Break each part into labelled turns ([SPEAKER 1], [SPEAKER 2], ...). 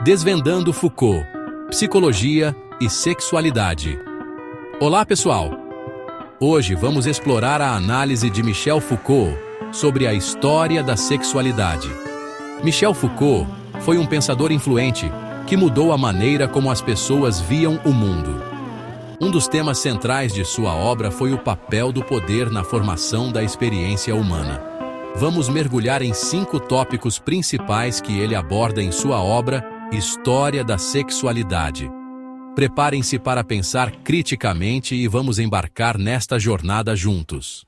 [SPEAKER 1] Desvendando Foucault, Psicologia e Sexualidade. Olá, pessoal! Hoje vamos explorar a análise de Michel Foucault sobre a história da sexualidade. Michel Foucault foi um pensador influente que mudou a maneira como as pessoas viam o mundo. Um dos temas centrais de sua obra foi o papel do poder na formação da experiência humana. Vamos mergulhar em 5 tópicos principais que ele aborda em sua obra História da Sexualidade. Preparem-se para pensar criticamente e vamos embarcar nesta jornada juntos.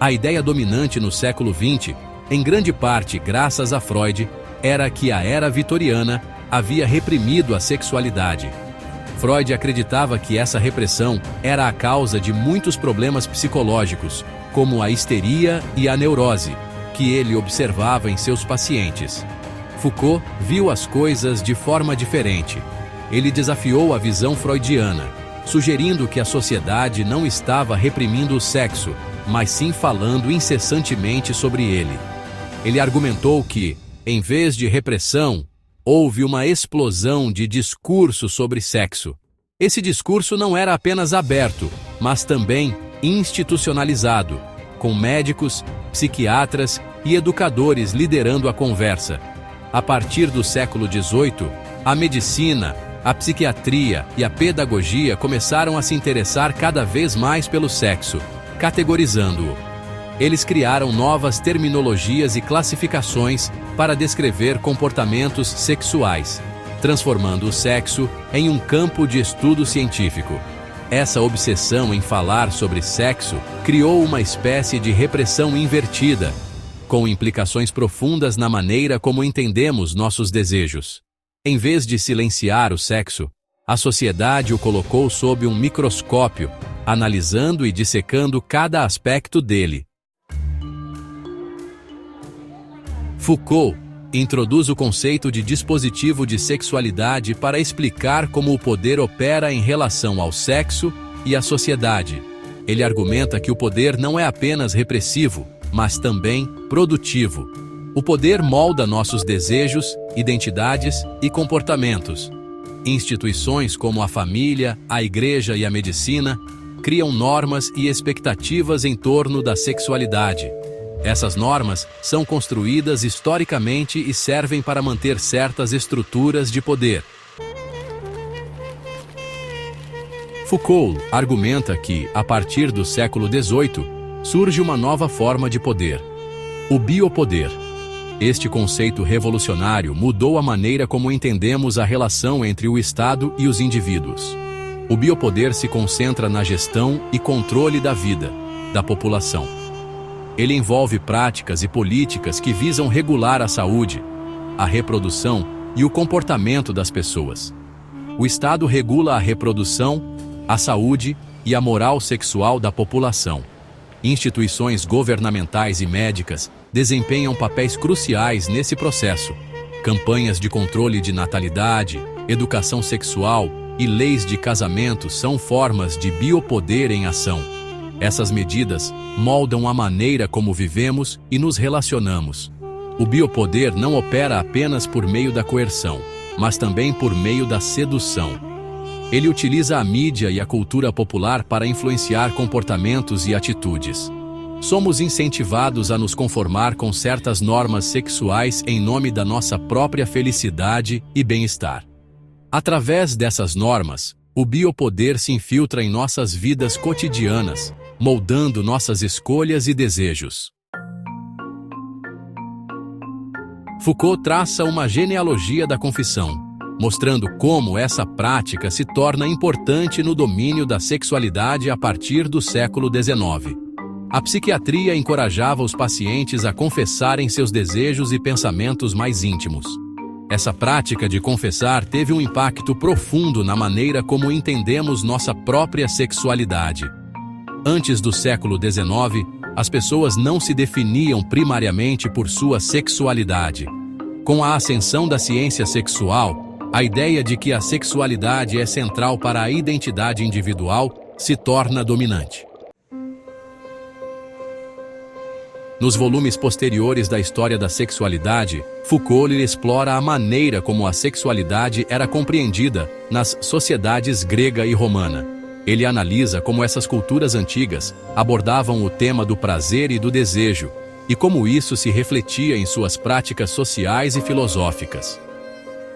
[SPEAKER 1] A ideia dominante no século XX, em grande parte graças a Freud, era que a era vitoriana havia reprimido a sexualidade. Freud acreditava que essa repressão era a causa de muitos problemas psicológicos, como a histeria e a neurose, que ele observava em seus pacientes. Foucault viu as coisas de forma diferente. Ele desafiou a visão freudiana, sugerindo que a sociedade não estava reprimindo o sexo, mas sim falando incessantemente sobre ele. Ele argumentou que, em vez de repressão, houve uma explosão de discurso sobre sexo. Esse discurso não era apenas aberto, mas também institucionalizado, com médicos, psiquiatras e educadores liderando a conversa. A partir do século XVIII, a medicina, a psiquiatria e a pedagogia começaram a se interessar cada vez mais pelo sexo, categorizando-o. Eles criaram novas terminologias e classificações para descrever comportamentos sexuais, transformando o sexo em um campo de estudo científico. Essa obsessão em falar sobre sexo criou uma espécie de repressão invertida, com implicações profundas na maneira como entendemos nossos desejos. Em vez de silenciar o sexo, a sociedade o colocou sob um microscópio, analisando e dissecando cada aspecto dele. Foucault introduz o conceito de dispositivo de sexualidade para explicar como o poder opera em relação ao sexo e à sociedade. Ele argumenta que o poder não é apenas repressivo, mas também produtivo. O poder molda nossos desejos, identidades e comportamentos. Instituições como a família, a igreja e a medicina criam normas e expectativas em torno da sexualidade. Essas normas são construídas historicamente e servem para manter certas estruturas de poder. Foucault argumenta que, a partir do século XVIII, surge uma nova forma de poder: o biopoder. Este conceito revolucionário mudou a maneira como entendemos a relação entre o Estado e os indivíduos. O biopoder se concentra na gestão e controle da vida, da população. Ele envolve práticas e políticas que visam regular a saúde, a reprodução e o comportamento das pessoas. O Estado regula a reprodução, a saúde e a moral sexual da população. Instituições governamentais e médicas desempenham papéis cruciais nesse processo. Campanhas de controle de natalidade, educação sexual e leis de casamento são formas de biopoder em ação. Essas medidas moldam a maneira como vivemos e nos relacionamos. O biopoder não opera apenas por meio da coerção, mas também por meio da sedução. Ele utiliza a mídia e a cultura popular para influenciar comportamentos e atitudes. Somos incentivados a nos conformar com certas normas sexuais em nome da nossa própria felicidade e bem-estar. Através dessas normas, o biopoder se infiltra em nossas vidas cotidianas, moldando nossas escolhas e desejos. Foucault traça uma genealogia da confissão, mostrando como essa prática se torna importante no domínio da sexualidade a partir do século XIX. A psiquiatria encorajava os pacientes a confessarem seus desejos e pensamentos mais íntimos. Essa prática de confessar teve um impacto profundo na maneira como entendemos nossa própria sexualidade. Antes do século XIX, as pessoas não se definiam primariamente por sua sexualidade. Com a ascensão da ciência sexual, a ideia de que a sexualidade é central para a identidade individual se torna dominante. Nos volumes posteriores da história da sexualidade, Foucault explora a maneira como a sexualidade era compreendida nas sociedades grega e romana. Ele analisa como essas culturas antigas abordavam o tema do prazer e do desejo, e como isso se refletia em suas práticas sociais e filosóficas.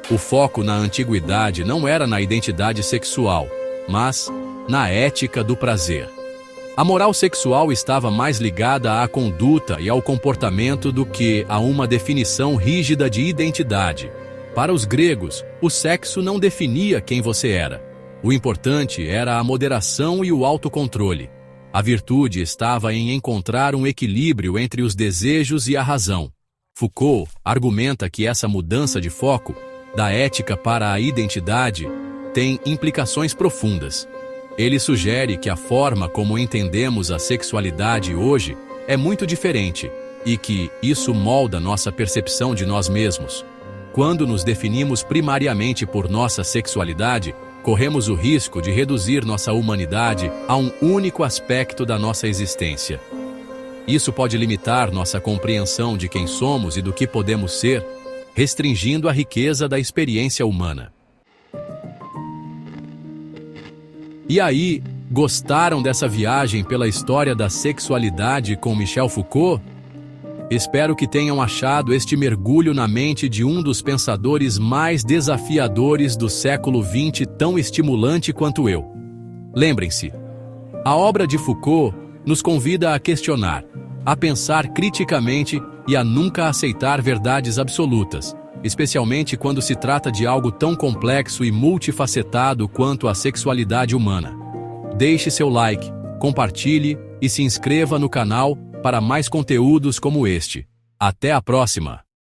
[SPEAKER 1] O foco na antiguidade não era na identidade sexual, mas na ética do prazer. A moral sexual estava mais ligada à conduta e ao comportamento do que a uma definição rígida de identidade. Para os gregos, o sexo não definia quem você era. O importante era a moderação e o autocontrole. A virtude estava em encontrar um equilíbrio entre os desejos e a razão. Foucault argumenta que essa mudança de foco, da ética para a identidade, tem implicações profundas. Ele sugere que a forma como entendemos a sexualidade hoje é muito diferente e que isso molda nossa percepção de nós mesmos. Quando nos definimos primariamente por nossa sexualidade, corremos o risco de reduzir nossa humanidade a um único aspecto da nossa existência. Isso pode limitar nossa compreensão de quem somos e do que podemos ser, restringindo a riqueza da experiência humana. E aí, gostaram dessa viagem pela história da sexualidade com Michel Foucault? Espero que tenham achado este mergulho na mente de um dos pensadores mais desafiadores do século XX tão estimulante quanto eu. Lembrem-se, a obra de Foucault nos convida a questionar, a pensar criticamente e a nunca aceitar verdades absolutas, especialmente quando se trata de algo tão complexo e multifacetado quanto a sexualidade humana. Deixe seu like, compartilhe e se inscreva no canal para mais conteúdos como este. Até a próxima!